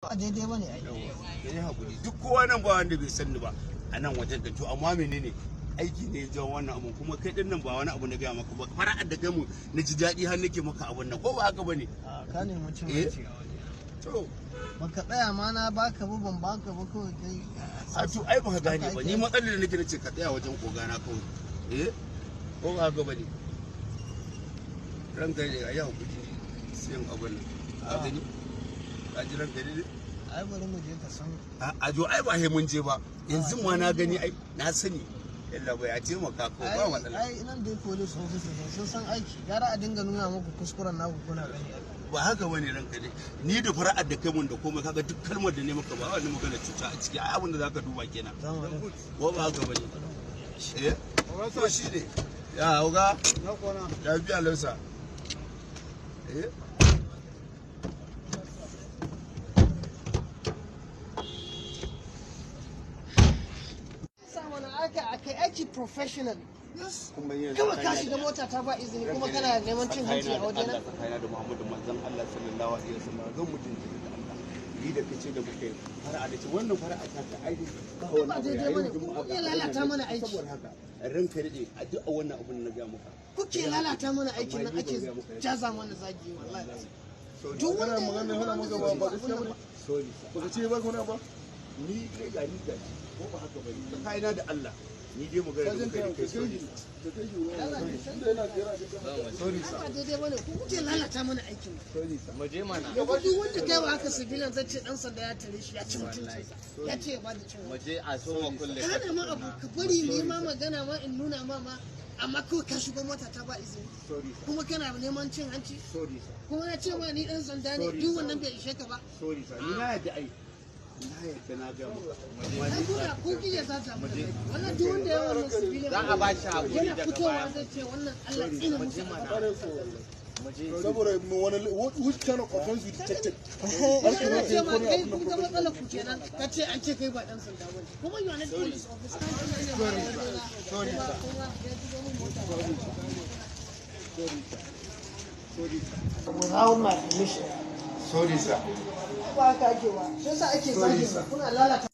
Ba daidai bane ai. Yayi hakuri. Duk kowa nan ba wanda bai san ni ba a nan wajen da to amma menene aiki ne ya jawo wannan abu kuma kai din nan ba wani abu na gaya maka ba fara'ar da kai mu na ji daɗi har nake maka abun nan ko ba haka bane A ka nemi cin hanci a waje. to Baka tsaya ma na baka ba ban baka ba kawai kai. a to ai ba ka gane ba ni matsalar da nake nace ka tsaya wajen kogana kawai ko ba haka bane ranka ne ayi hakuri siyan abun nan ka gani ka ji ranka ne Ai bari mu je ka san. a jo ai ba he mun je ba yanzu ma na gani ai na sani yalla bai a taimaka ko ba matsala Ai nan dai police officer sun san aiki. Gara a dinga nuna muku kuskuren naku kuna gani. ba haka bane ranka ne ni da fara'ar da kai mun da komai kaga duk kalmar da ne maka ba wani magana cuta a ciki ai abin da zaka duba kenan ko ba haka bane to shi ne ya uga Na kona. lafiya lausa Akai aiki professional. kuma yanzu Kawai ka shiga mota ta ba izini kuma kana neman cin hanci a waje na. tsakanin da Muhammadu manzon Allah sallallahu alaihi wasallam zan mutunta da Allah ni da kace da muke fara'a da ce wannan fara'a ta ta aiki ba wannan abu daidai bane kuke lalata mana aiki. saboda haka ranka dade a duk a wannan abun na ga maka Kuke lalata mana aikin nan ake jaza mana zagi wallahi. duk wanda magana hana maka ba gaskiya bane sorry baka ce ba kuna ba ni kai ga ni ga ko ba haka bane tsakanin da Allah ni dai magana da kai sorry sorry sa Ba daidai bane ku kuke lalata mana aikin. sorry sa mu je mana Duk wanda kai ba haka sibilan zai ce dan sanda ya tare shi ya ci mutuncinsa. Ya ce ya bada cin mu je a so mu kulle Ka hana ma abu ka bari ne ma magana ma in nuna ma amma kawai ka shigo mota ta ba izini sorry sa kuma kana neman cin hanci sorry sa kuma na ce ma ni dan sanda ne duk wannan bai ishe ka ba. sorry sa ni na yadda ai na yadda na ga maka Ai kuna ku kike zata mu da wannan duk wanda ya wannan sibilan za a ba shi hakuri yana daga fitowa baya zai ce wannan Allah tsina musu mu je saboda wani which kind of offense you detected yana ce ma kai kun ga matsalar ku kenan ka ce an ce kai ba dan sanda bane kuma you are not police officer sorry without my permission sorry sa ba haka ake ba sai sa ake zagi kuna lalata